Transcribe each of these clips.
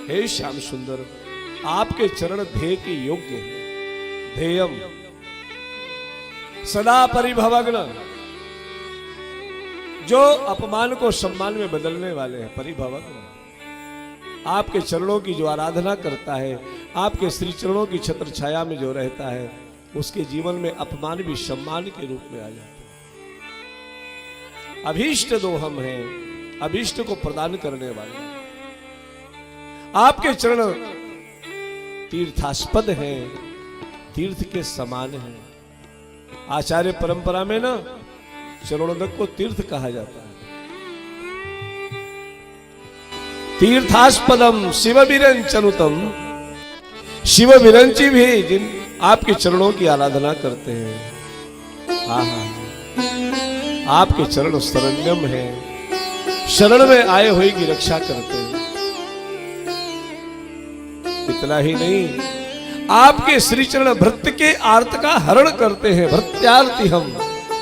हे श्याम सुंदर, आपके चरण ध्येय के योग्य है। ध्येयम सदा परिभवग्न, जो अपमान को सम्मान में बदलने वाले हैं। परिभवग्न, आपके चरणों की जो आराधना करता है, आपके श्री चरणों की छत्र छाया में जो रहता है, उसके जीवन में अपमान भी सम्मान के रूप में आ जाता है। अभीष्ट दो हम हैं, अभीष्ट को प्रदान करने वाले। आपके चरण तीर्थास्पद हैं, तीर्थ के समान हैं। आचार्य परंपरा में ना चरणोदक को तीर्थ कहा जाता है। तीर्थास्पदम शिव विरंचनुतम, शिव विरंची भी जिन आपके चरणों की आराधना करते हैं। आपके चरण शरण्यम है, शरण में आए हुए की रक्षा करते हैं। इतना ही नहीं, आपके श्री चरण भृत्य के आर्त का हरण करते हैं। भृत्यार्थी हम,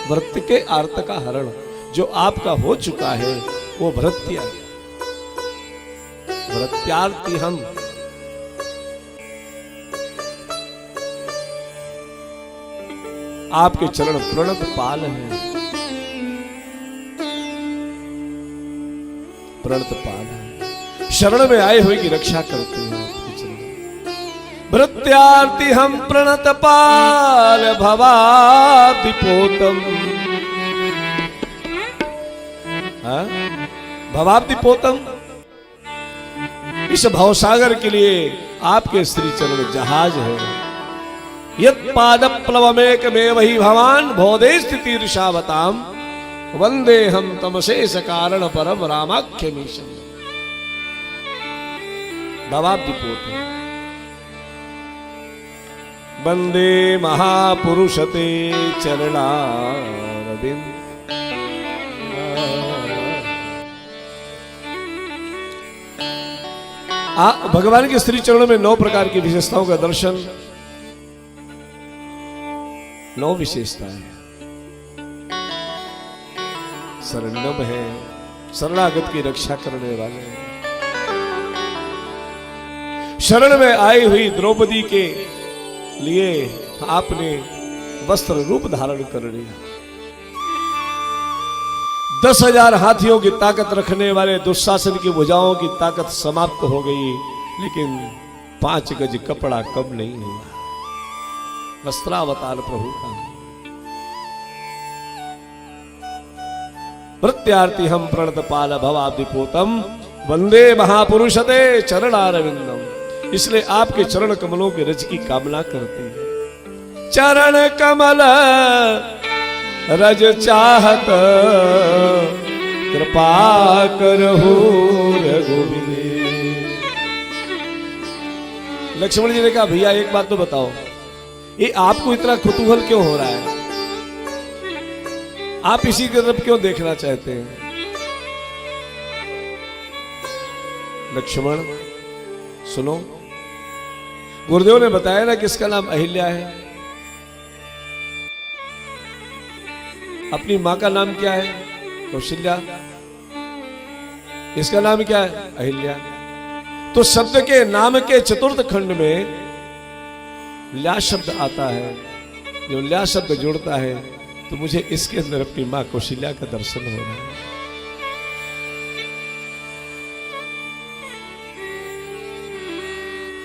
भृत्य के आर्त का हरण जो आपका हो चुका है वो भृत्य, भृत्यार्थी हम। आपके चरण प्रणत पाल हैं, प्रणत पाल हैं, शरण में आए हुए की रक्षा करते हैं। भृत्यार्थी हम प्रणत पाल भवाब्धिपोतम, भवाब्धिपोतम, इस भवसागर के लिए आपके श्री चरण जहाज है। यत् पाद प्लवमेक में वही भवान भोदे स्थिति ऋषावताम, वंदे हम तमशेष कारण परम रामाख्य मीशम। भवाब्धिपोतम वंदे महापुरुषते चरणारविंद। भगवान के श्री चरणों में 9 प्रकार की विशेषताओं का दर्शन, 9 विशेषताएं। शरणम है, शरणागत की रक्षा करने वाले। शरण में आई हुई द्रौपदी के लिए आपने वस्त्र रूप धारण कर लिया। 10,000 हाथियों की ताकत रखने वाले दुशासन की भुजाओं की ताकत समाप्त हो गई, लेकिन 5 गज कपड़ा कम नहीं हुआ। वस्त्रावतार प्रभु का। प्रत्यार्थी हम प्रणत पाल भवाब्धिपोतम, वंदे महापुरुषते चरणारविंदम। इसलिए आपके चरण कमलों के रज की कामना करते हैं। चरण कमल रज चाहत, कृपा करहु रघुवीर। लक्ष्मण जी ने कहा, भैया एक बात तो बताओ, ये आपको इतना कुतूहल क्यों हो रहा है? आप इसी की तरफ क्यों देखना चाहते हैं? लक्ष्मण सुनो, गुरुदेव ने बताया ना किसका नाम अहिल्या है। अपनी मां का नाम क्या है? कौशल्या। इसका नाम क्या है? अहिल्या। तो शब्द के नाम के चतुर्थ खंड में ल्या शब्द आता है। जो ल्या शब्द जुड़ता है तो मुझे इसके अंदर अपनी मां कौशल्या का दर्शन हो रहा है।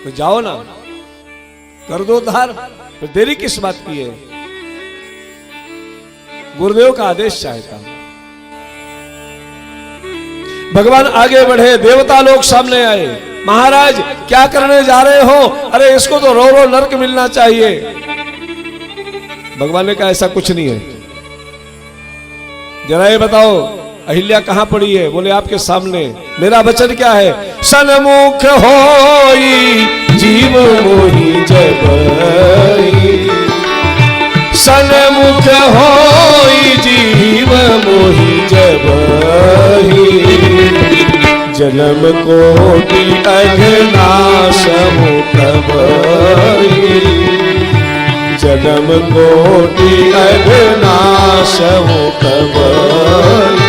तो जाओ ना, कर दो उद्धार, तो देरी किस बात की है? गुरुदेव का आदेश चाहता हूं। भगवान आगे बढ़े, देवता लोग सामने आए। महाराज क्या करने जा रहे हो? अरे इसको तो रो रो नरक मिलना चाहिए। भगवान ने कहा ऐसा कुछ नहीं है, जरा ये बताओ अहिल्या कहां पड़ी है? बोले आपके सामने। मेरा वचन क्या है? सन्मुख होई जीव मोहि जबई, सन्मुख होई जीव मोहि जबई, जन्म कोटि अघनाश मुकबई, जन्म कोटि अघनाश मुकबई।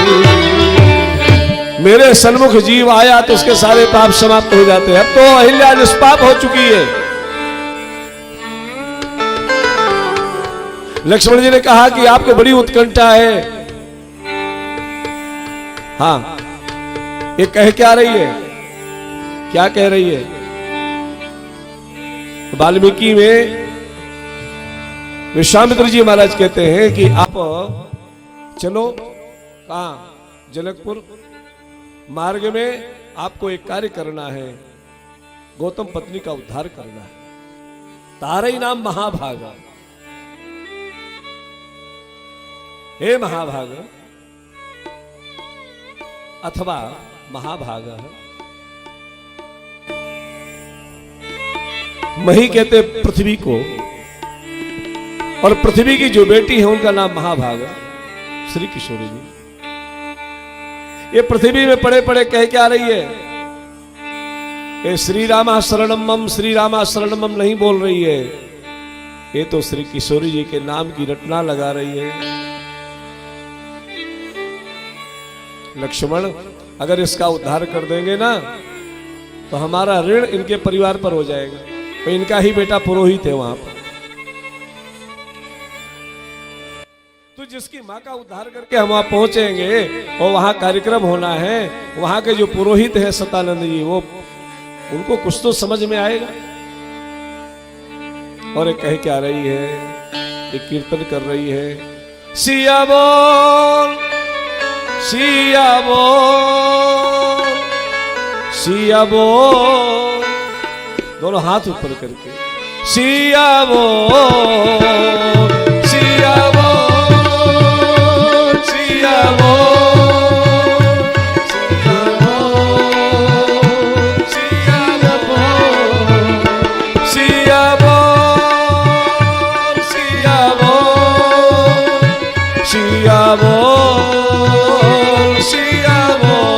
मेरे सन्मुख जीव आया तो उसके सारे पाप समाप्त हो जाते हैं। अब तो अहिल्या निष्पाप हो चुकी है। लक्ष्मण जी ने कहा कि आपको बड़ी उत्कंठा है। हाँ, ये कह क्या रही है, क्या कह रही है? वाल्मीकि में विश्वामित्र जी महाराज कहते हैं कि आप चलो, कहां? जनकपुर। मार्ग में आपको एक कार्य करना है, गौतम पत्नी का उद्धार करना है। तारई नाम महाभागा। हे महाभाग अथवा महाभागा, मही कहते पृथ्वी को, और पृथ्वी की जो बेटी है उनका नाम महाभागा श्री किशोरी जी। ये पृथ्वी में पड़े पड़े कह क्या रही है? ये श्री रामा शरणम मम, श्री रामा शरणम मम नहीं बोल रही है। ये तो श्री किशोरी जी के नाम की रटना लगा रही है। लक्ष्मण, अगर इसका उद्धार कर देंगे ना तो हमारा ऋण इनके परिवार पर हो जाएगा। तो इनका ही बेटा पुरोहित है वहां पर। तो जिसकी मां का उद्धार करके हम वहां पहुंचेंगे और वहां कार्यक्रम होना है, वहां के जो पुरोहित है सतानंद जी, वो उनको कुछ तो समझ में आएगा। और एक कह क्या रही है, एक कीर्तन कर रही है। सिया बोल, सिया बोल, सिया बोल, दोनों हाथ ऊपर करके सिया बोल, सिया बोल, सिया बोल, सिया बोल, सिया बोल, सिया बोल, सिया बोल, सिया बोल, सिया बोल,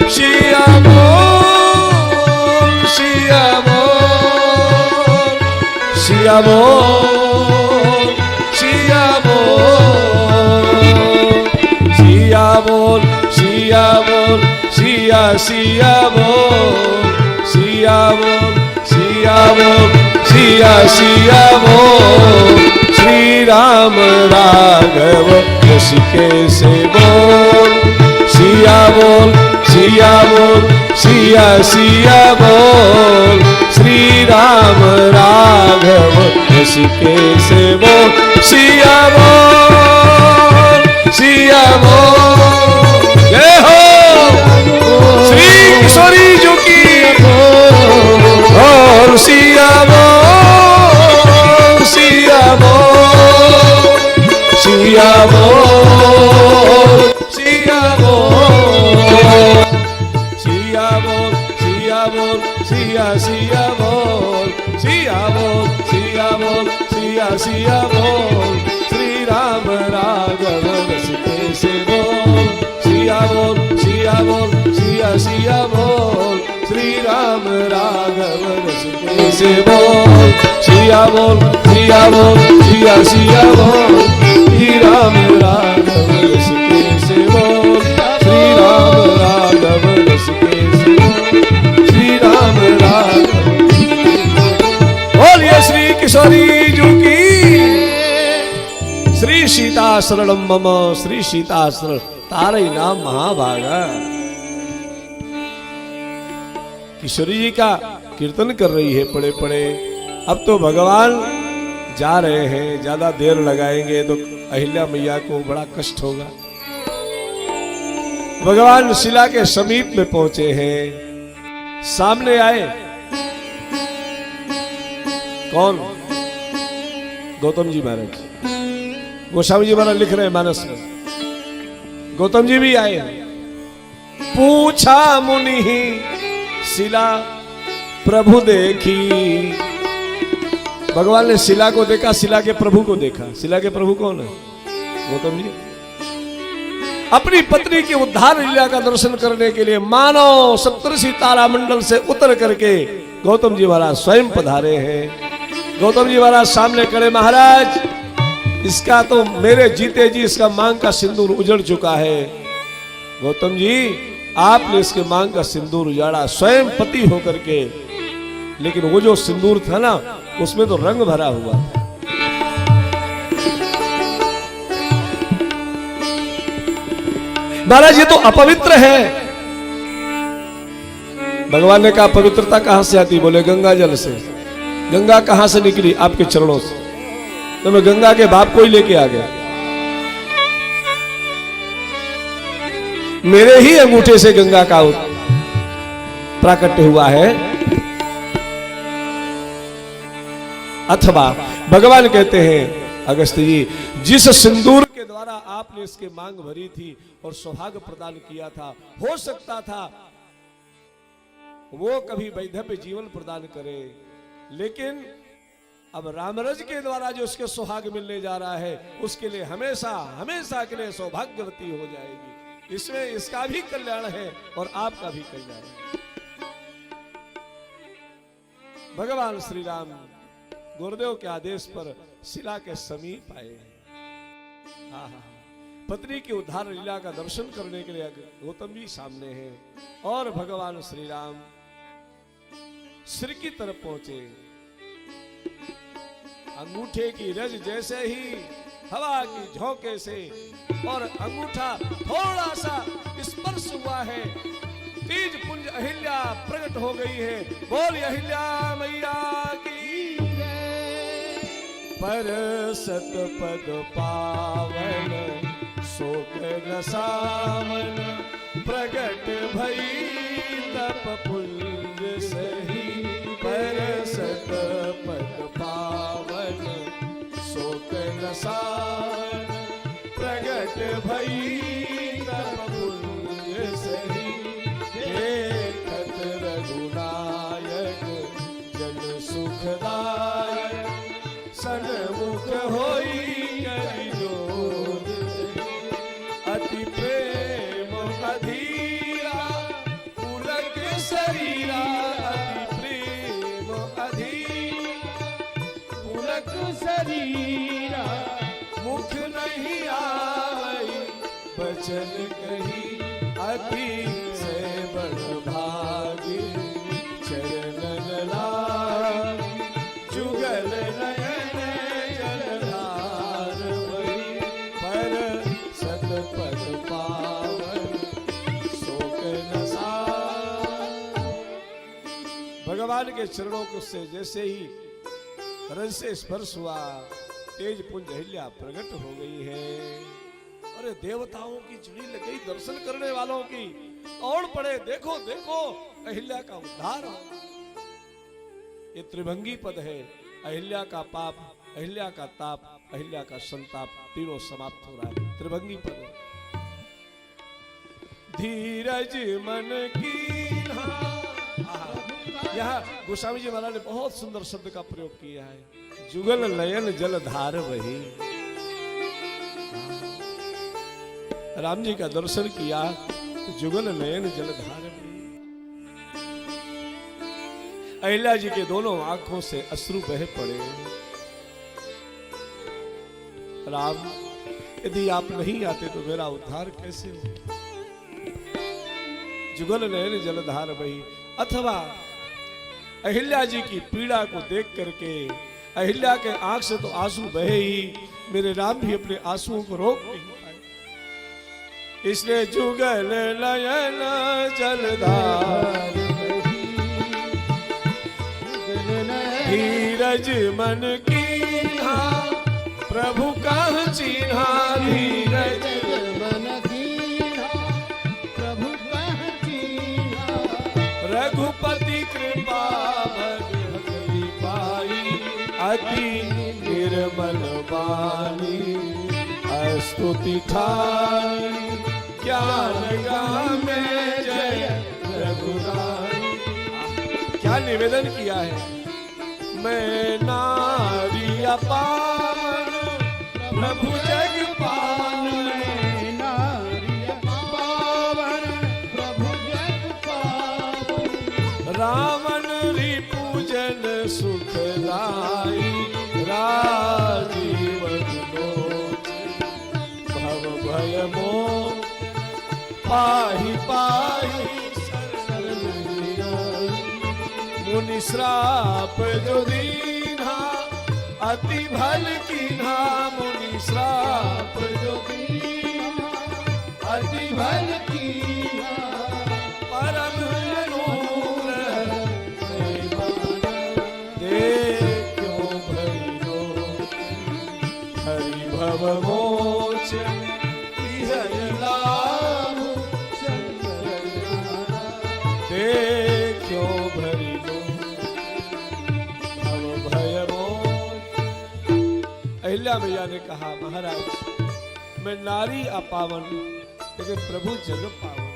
सिया बोल, सिया बोल, सिया बोल, सिया बोल, सिया बोल, सिया सिया बोल, सिया बोल, सिया बोल, सिया सिया बोल, श्री राम राघव ऋषिकेश बोल, सिया बोल, सिया बोल, सिया सिया बोल, श्री राम राघव ऋषिकेश बोल, सिया बोल, सिया बोल। जय हो श्री किशोरी जी की बोल, सिया बोल, सिया बोल, सिया बोल, सिया बोल, सिया बोल, सिया बोल, सिया सिया बोल, सिया बोल, सिया बोल, सिया सिया बोल, श्री राम राघव ऋषिकेश बोल, सिया बोल, सिया बोल, सिया सिया बोल, श्री राम राघव ऋषिकेश बोल, सिया बोल, सिया बोल, सिया सिया बोल, श्री राम राघव ऋषिकेश बोल, श्री राम राघव ऋषिकेश बोल, श्री राम राघव। बोलिए श्री किशोरी जी की। श्री सीता शरणम मम, श्री सीता शरण तारई नाम महाभागा। किशोरी जी का कीर्तन कर रही है पड़े पड़े। अब तो भगवान जा रहे हैं, ज्यादा देर लगाएंगे तो अहिल्या मैया को बड़ा कष्ट होगा। भगवान शिला के समीप में पहुंचे हैं। सामने आए कौन? गौतम जी महाराज। गोस्वामी जी महाराज लिख रहे हैं मानस में। गौतम जी भी आए। पूछा मुनि शिला प्रभु देखी। भगवान ने शिला को देखा, शिला के प्रभु को देखा। शिला के प्रभु कौन है? गौतम जी। अपनी पत्नी के उद्धार लीला का दर्शन करने के लिए मानव सप्तऋषि तारा मंडल से उतर करके गौतम जी महाराज स्वयं पधारे हैं। गौतम जी महाराज सामने खड़े। महाराज इसका तो मेरे जीते जी इसका मांग का सिंदूर उजड़ चुका है। गौतम जी आपने इसके मांग का सिंदूर उजाड़ा स्वयं पति होकर के, लेकिन वो जो सिंदूर था ना उसमें तो रंग भरा हुआ था। महाराज ये तो अपवित्र है। भगवान ने कहा पवित्रता कहां से आती? बोले गंगा जल से। गंगा कहां से निकली? आपके चरणों से। तो मैं गंगा के बाप को ही लेके आ गया। मेरे ही अंगूठे से गंगा का प्राकट्य हुआ है। अथवा भगवान कहते हैं अगस्त जी, जिस सिंदूर के द्वारा आपने इसके मांग भरी थी और सौभाग्य प्रदान किया था, हो सकता था वो कभी वैधव्य जीवन प्रदान करे, लेकिन अब रामरज के द्वारा जो उसके सौभाग्य मिलने जा रहा है उसके लिए हमेशा हमेशा के लिए सौभाग्यवती हो जाएगी। इसमें इसका भी कल्याण है और आपका भी कल्याण है। भगवान श्री राम गुरुदेव के आदेश पर शिला के समीप आए। पत्नी की उद्धार लीला का दर्शन करने के लिए गौतम जी सामने हैं और भगवान श्री राम सिर की तरफ पहुंचे। अंगूठे की रज जैसे ही हवा की झोंके से और अंगूठा थोड़ा सा स्पर्श हुआ है, तीज पुंज अहिल्या प्रकट हो गई है। बोल अहिल्या मैया की। पर सत पद पावन शोक न सावन, प्रगट भई तप पुंज सही। पर सत पद पावन शोक न सावन, प्रगट भई तप पुंज सही। देखत रघुनायक जन सुखदायक, सन्मुख होई करि जोर। अति प्रेम अधीरा पुलक शरीरा, अति प्रेम अधीरा पुलक शरीरा। मुख नहीं आई बचन कही, अति से बड़ भागी चरणन लागी। जुगल नयन जलधार भई, पर सत पद पावन शोक न सार। भगवान के चरणों को से जैसे ही रज से स्पर्श हुआ, तेज पुंज अहिल्या प्रकट हो गई है। अरे देवताओं की झड़ी लग गई दर्शन करने वालों की। और पड़े देखो देखो अहिल्या का उद्धार हो। ये त्रिभंगी पद है। अहिल्या का पाप, अहिल्या का ताप, अहिल्या का संताप, तीनों समाप्त हो रहा है। त्रिभंगी पद है। धीरज मन की यहाँ गोस्वामी जी महाराज ने बहुत सुंदर शब्द का प्रयोग किया है। जुगल नयन जलधार वही। राम जी का दर्शन किया तो जुगल नयन जलधार वही। अहिल्या जी के दोनों आंखों से अश्रु बह पड़े। राम, यदि आप नहीं आते तो मेरा उद्धार कैसे हो? जुगल नयन जलधार वही। अथवा अहिल्या जी की पीड़ा को देख करके अहिल्या के आंख से तो आंसू बहे ही, मेरे राम भी अपने आंसुओं को रोक नहीं पाए। इसलिए जुगल नयन जलधार, धीरज मन कीन्हा प्रभु कह चिन्हा। धीरज मन कीन्हा प्रभु कह चिन्हा। रघुपति कृपा भगवती पाई, अति निर्मल वाणी स्तुति ठाई। ज्ञान गामे जय रघुराई। क्या निवेदन किया है? मैं नारी अपान प्रभु जग पावन। नारी अपावन प्रभु जग पावन। रावण रिपुजन सुखदाई। राजीवन लोचन भव भय मोह पाही पाही शरण मुनि श्राप जो दीन्हा अति भल कीन्हा मुनि श्राप जो दीन्हा अति भल कीन्हा परम नूर देखो भयो हरि भव मोचन हरि लाभ देखो भरि भव भय मोच। अहिल्या मैया ने कहा महाराज मैं नारी अपावन लेकिन प्रभु जग पावन।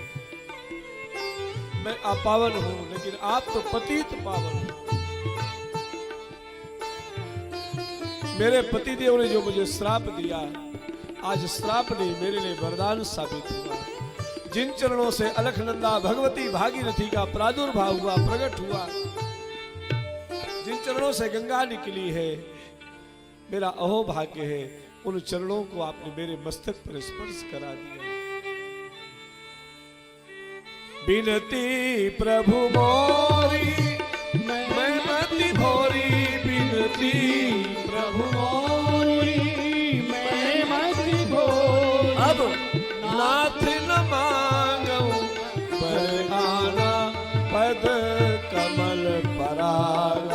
मैं अपावन हूं लेकिन आप तो पतित पावन हो। मेरे पतिदेव ने जो मुझे श्राप दिया आज श्राप नहीं मेरे लिए वरदान साबित हुआ। जिन चरणों से अलखनंदा भगवती भागीरथी का प्रादुर्भाव हुआ प्रकट हुआ, जिन चरणों से गंगा निकली है मेरा अहोभाग्य है, उन चरणों को आपने मेरे मस्तक पर स्पर्श करा दिया। बिनती प्रभु मोरी मैं मति भोरी बिनती प्रभु मोरी मैं मति भोरी। अब नाथ न मांगू पर आना पद कमल पराग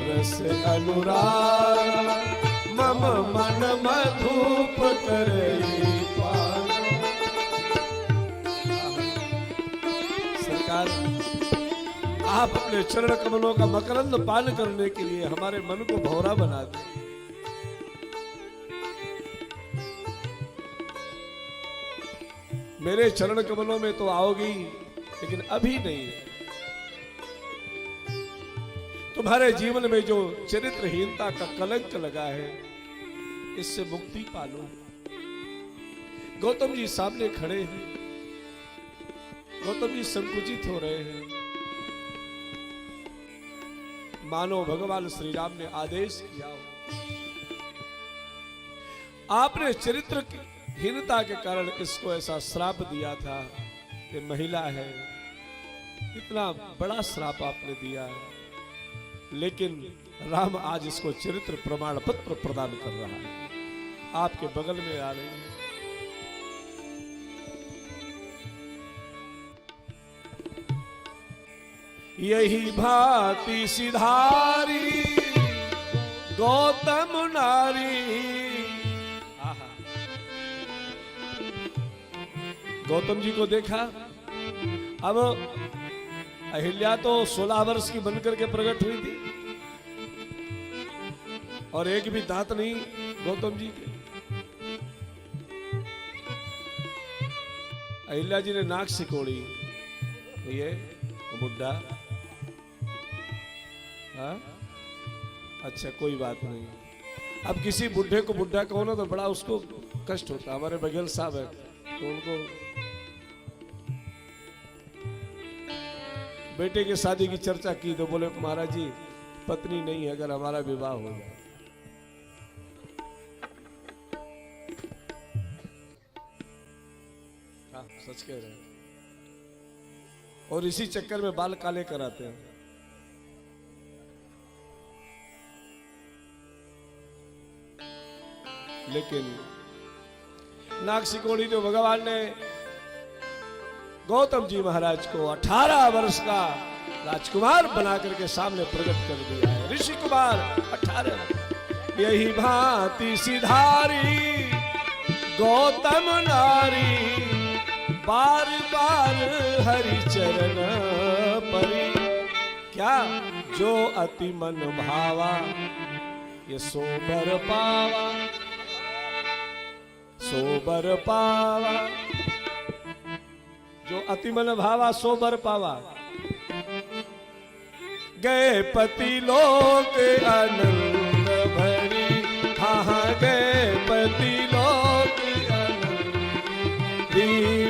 रस अनुराग मम मन मधुप करई पान। सरकार आप अपने चरण कमलों का मकरंद पान करने के लिए हमारे मन को भौरा बना दे। मेरे चरण कमलों में तो आओगी लेकिन अभी नहीं। तुम्हारे जीवन में जो चरित्रहीनता का कलंक लगा है इससे मुक्ति पालो। गौतम जी सामने खड़े हैं, गौतम जी संकुचित हो रहे हैं। मानो भगवान श्री राम ने आदेश किया हो। आपने चरित्र हीनता के कारण इसको ऐसा श्राप दिया था कि महिला है, इतना बड़ा श्राप आपने दिया है, लेकिन राम आज इसको चरित्र प्रमाण पत्र प्रदान कर रहा है। आपके बगल में आ रही है। यही भांति सिधारी गौतम नारी। गौतम जी को देखा। अब अहिल्या तो 16 वर्ष की बनकर के प्रकट हुई थी और एक भी दांत नहीं गौतम जी के। अहिल्या जी ने नाक सिकोड़ी, ये बुड्ढा। हाँ अच्छा कोई बात नहीं। अब किसी बुढ़े को बुड्ढा कहो ना तो बड़ा उसको कष्ट होता। हमारे बघेल साहब है तो उनको बेटे की शादी की चर्चा की तो बोले महाराज जी पत्नी नहीं है, अगर हमारा विवाह होगा। हाँ सच कह रहे हैं। और इसी चक्कर में बाल काले कराते हैं। लेकिन नाग सिकोड़ी जो भगवान ने गौतम जी महाराज को 18 वर्ष का राजकुमार बना करके सामने प्रकट कर दिया है। ऋषि कुमार 18। यही भांति सिधारी गौतम नारी बार बार हरि चरण परी। क्या जो अति मन भावा ये सोबर पावा, सोबर पावा। जो अति मन भावा सोबर पावा। गए पति लोक आनंद भरी। हाँ गए पति लोक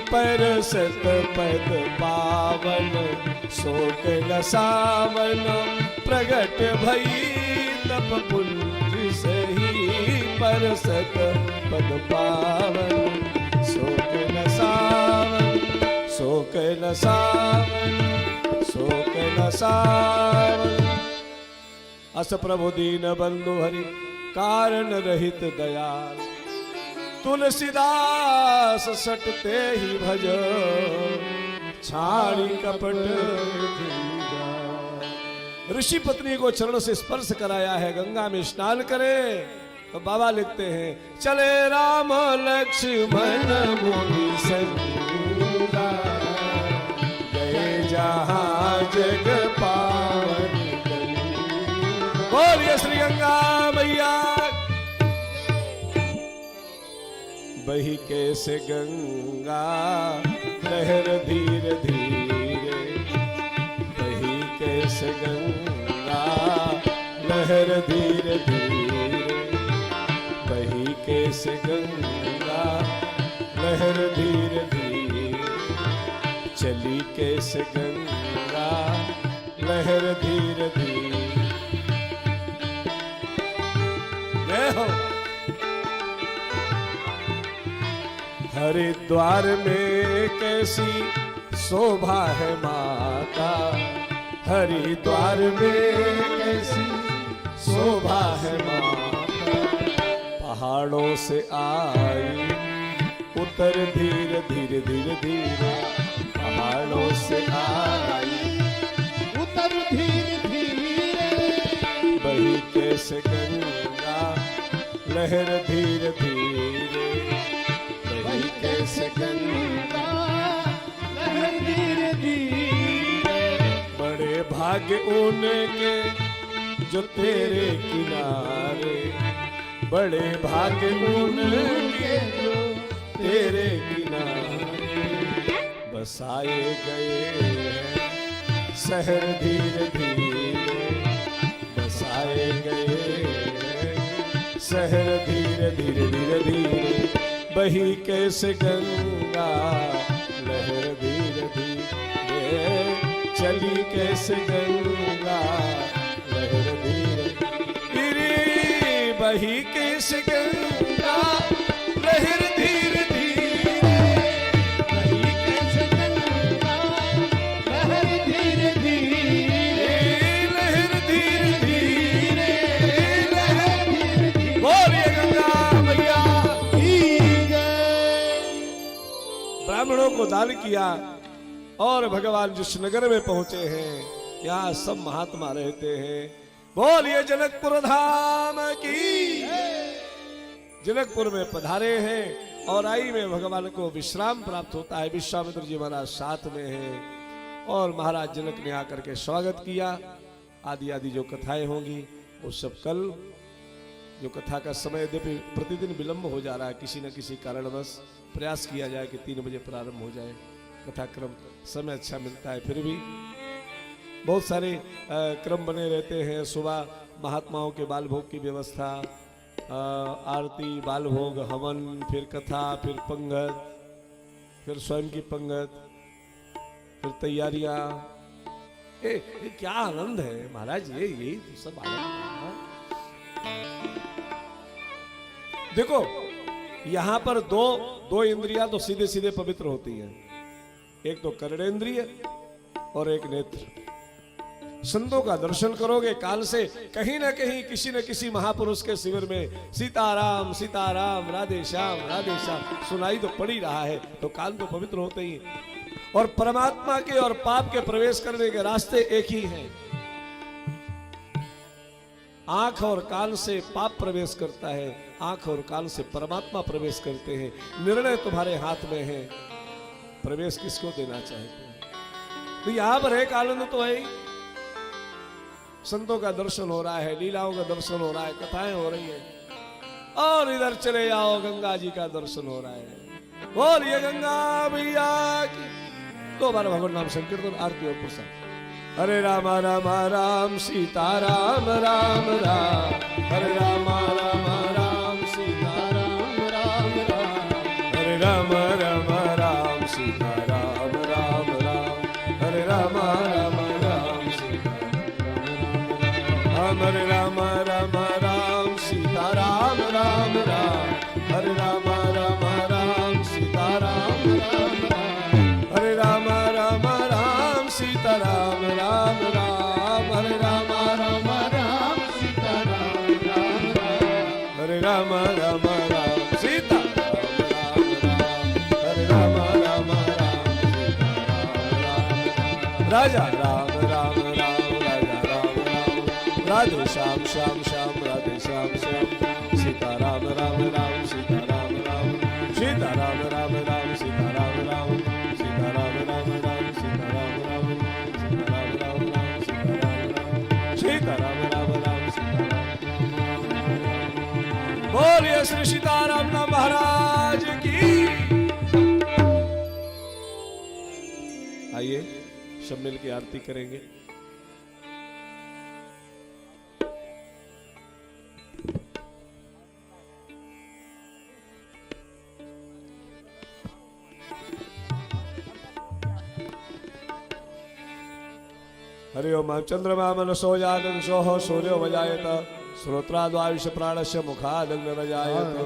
पर सत पद पावन शोक नसावन प्रगट भई तप पुंज सही पर सत पद पावन शोक न सावन, शोक न सावन, शोक न सावन। अस प्रभु दीन बंधु हरि कारण रहित दयाल, तुलसीदास सटते ही भज छाड़ी कपट। ऋषि पत्नी को चरण से स्पर्श कराया है, गंगा में स्नान करे तो बाबा लिखते हैं चले राम लक्ष्मण मुनि संगा, गए जहां जग पावन। बोलिए श्री गंगा मैया। बही कैसे गंगा लहर धीरे धीरे, बही कैसे गंगा लहर धीरे धीरे, बही कैसे गंगा लहर धीरे धीरे, चली कैसे गंगा लहर धीरे धीरे। हो हरिद्वार में कैसी शोभा है माता, हरिद्वार में कैसी शोभा है माता, पहाड़ों से आई उतर धीरे धीरे धीरे धीरे, पहाड़ों से आई उतर धीरे धीरे, बही कैसे गंगा लहर धीरे धीरे, बही कैसे गंगा लहर धीरे धीरे। बड़े भाग्य उनके जो तेरे किनारे, बड़े भाग्य उनके जो तेरे किनारे, बसाए गए हैं शहर धीरे धीरे, बसाए गए शहर धीरे धीरे धीरे धीरे, बही कैसे गंगा लहर धीरे धीरे, चली कैसे गंगा लहर धीरे धीरे, बही कैसे गंगा लहर धीरे धीरे, बही कैसे गंगा लहर धीरे धीरे, लहर धीरे धीरे, लहर धीरे धीरे। बोलिए गंगा मैया की जय। ब्राह्मणों को दान किया और भगवान जिस नगर में पहुंचे हैं यहाँ सब महात्मा रहते हैं। बोलिए जनकपुर धाम की। जनकपुर में पधारे हैं और आई में भगवान को विश्राम प्राप्त होता है। विश्वामित्र जी महाराज साथ में हैं और महाराज जनक ने आकर के स्वागत किया। आदि आदि जो कथाएं होंगी वो सब कल, जो कथा का समय प्रतिदिन विलंब हो जा रहा है, किसी न किसी कारणवश प्रयास किया जाए कि 3 बजे प्रारंभ हो जाए कथा क्रम, समय अच्छा मिलता है। फिर भी बहुत सारे क्रम बने रहते हैं। सुबह महात्माओं के बाल भोग की व्यवस्था, आरती, बाल भोग, हवन, फिर कथा, फिर पंगत, फिर स्वयं की पंगत, फिर तैयारियां। ये क्या आनंद है महाराज, ये यही तो सब आनंद है। देखो यहां पर दो इंद्रियां तो सीधे सीधे पवित्र होती हैं, एक तो कर्णेंद्रिय और एक नेत्र। संतों का दर्शन करोगे काल से कहीं ना कहीं किसी न किसी महापुरुष के शिविर में सीताराम सीताराम राधे श्याम सुनाई तो पड़ ही रहा है, तो कान तो पवित्र होते ही। और परमात्मा के और पाप के प्रवेश करने के रास्ते एक ही हैं। आंख और कान से पाप प्रवेश करता है, आंख और कान से परमात्मा प्रवेश करते हैं। निर्णय तुम्हारे हाथ में है, प्रवेश किसको देना चाहते हैं। तो यहां पर एक आनंद तो है ही, संतों का दर्शन हो रहा है, लीलाओं का दर्शन हो रहा है, कथाएं हो रही है, और इधर चले जाओ गंगा जी का दर्शन हो रहा है। बोलिए गंगा मैया की। 2 बार भगवान नाम संकीर्तन, आरती और प्रसाद। हरे राम राम राम सीता राम राम राम, हरे राम राम राम सीता राम राम राम, हरे राम राम राम सीता राम राम राम, हरे राम राम राम सीता राम, हरे राम राम राम सीता राम राम राम, हरे राम राम राम सीता राजा राम राम राम राजा राम राम राधे श्याम श्याम श्याम राधे श्याम श्याम सीता राम राम राम सीता राम राम सीता राम राम राम सीता राम राम सीता राम राम राम सीता राम राम सीता राम राम राम सीता राम राम सीता राम राम राम सीता राम। बोलिए श्री सीताराम महाराज की। आइए सब मिल के आरती करेंगे। हरि ओम चंद्रमा मनसो जातंसोः सूर्यो वजायत श्रोत्राद्वायुष प्राणस्य मुखादग्न रजायत।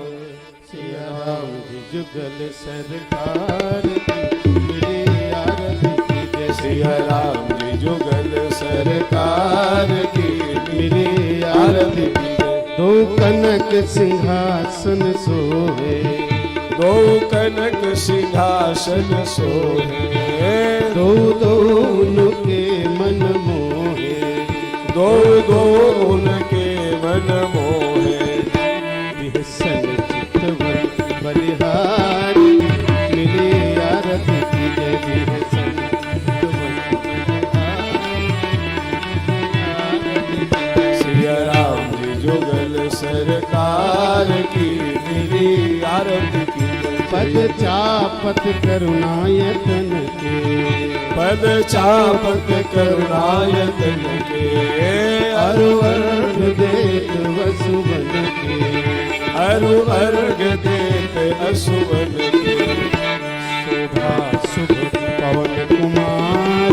सिया राम जी जुगल सरकार की मेरी आरती कीजिए। सिया राम जी जुगल सरकार की मेरी आरती कीजिए। दो कनक सिंहासन सोहे दो कनक सिंहासन सोहे दो दो उनके मन मोहे दो दो उनके मन मोहे। बिहसन चितवन बलिहारी मेरी आरती कीजिए। बिहसन चितवन बलिहारी। सिया राम जी जुगल सरकार की मेरी आरती की। पद चापत करुणायतन के पद चापत करुणायतन के अरु अर्घ देत वसुवन के अरु अर्घ देत असुवन के। शोभा शुभ पवन कुमार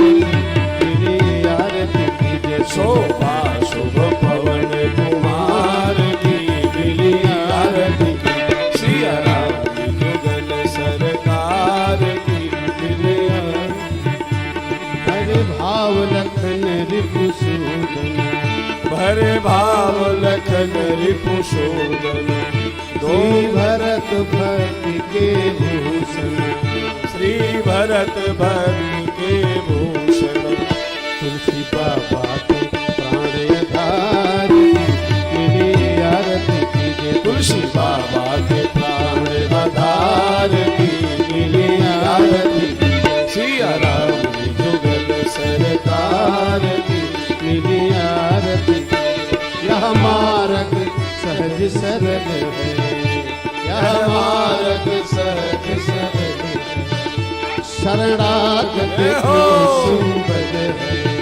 मेरी आरती कीजिए। शोभा शुभ पवन कुमार की मेरी आरती की। सिया राम जी जुगल सरकार की मेरी आरती। हरे भाव लखन रिपुसूदन भरे भाव लखन रिपुसूदन दो श्री भरत भक्ति के भूषण श्री भरत भक्ति के भूषण। तुलसी बाबा के प्राण आधार मेरी आरती कीजिए। तुलसी बाबा के प्राण आधार की मेरी आरती। सिया राम जी जुगल सरकार की मेरी आरती। यह मार्ग सहज सरल है यह मार्ग सहज सरल है। शरणागत को सुंदर है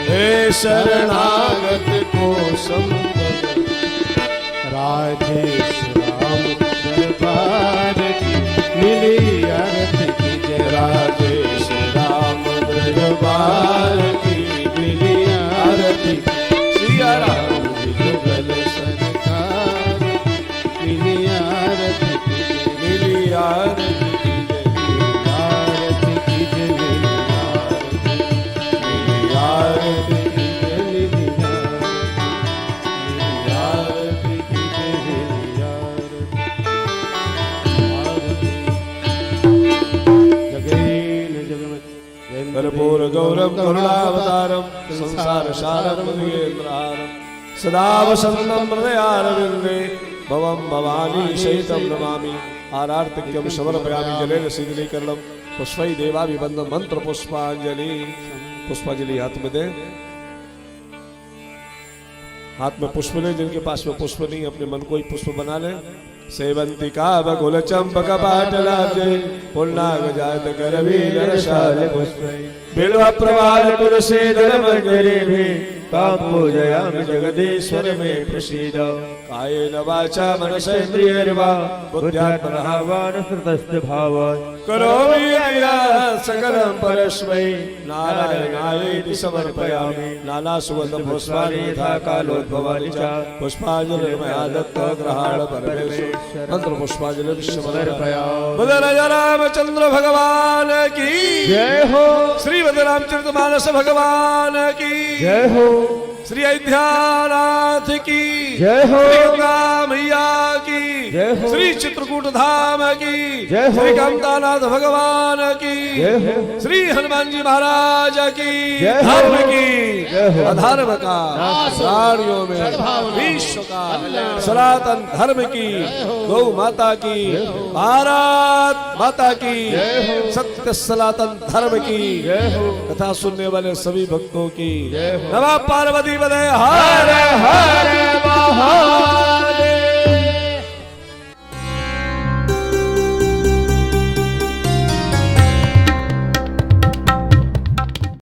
हे शरणागत को संपद। राजेश राम दरबार की मिली आरती कीजिए। राजेश राम दरबार की मिली आरती। सिया राम जी जुगल सरकार मिली आरती कीजिए। मिली आरती आरती कीजिए। मिली आरती कीजिए। मिली आरती कीजिए। मिली आरती जगेन जगमत कर्पूर गौरम करुणावतारम संसार सारम भुजगेन्द्रहारम सदा वसन्तं हृदयारविन्दे भवं भवानी सहितं नमामि। आरार्तिक्यं समर्पयामि जलेन शीतलीकरणं पुष्पै देवाभिवन्दनं मंत्र पुष्पांजलि। पुष्पांजलि हाथ में दे। हाथ में पुष्प ले। जिनके पास में पुष्प नहीं अपने मन को ही पुष्प बना ले। सेवंतिका बकुल चंपक पाटलाब्जे पुन्नाग जात करवीर रसाल पुष्पै बिल्व प्रवाल तुलसीदल मंजरी भी तां पूजयामि जगदीश्वर में प्रसीद। कायेन वाचा मनसेन्द्रियैर्वा बुद्ध्यात्मनः वानसृतस्य भावात् करोमि यत् सकलं परस्मै नारायणायेति समर्पयामि। नानासुगन्धं पुष्पाणि यथा कालोद्भवानि च पुष्पाञ्जलिं मया दत्ता ग्रहाण परमेश्वर। मंत्र पुष्पांजलि समर्पयामि। बोलो राजा रामचंद्र भगवान की जय हो। श्रीमद् रामचरितमानस भगवान की जय हो। श्री अयोध्यानाथ की जय हो। श्री गंगा मैया की जय हो। श्री चित्रकूट धाम की जय हो। श्री गंगानाथ भगवान की जय हो। श्री हनुमान जी महाराज की जय हो। धर्म की जय हो। अधर्म का प्राणियों में विश्व का सनातन धर्म की गौ माता की भारत माता की सत्य सनातन धर्म की कथा सुनने वाले सभी भक्तों की नमः पार्वती पदे हर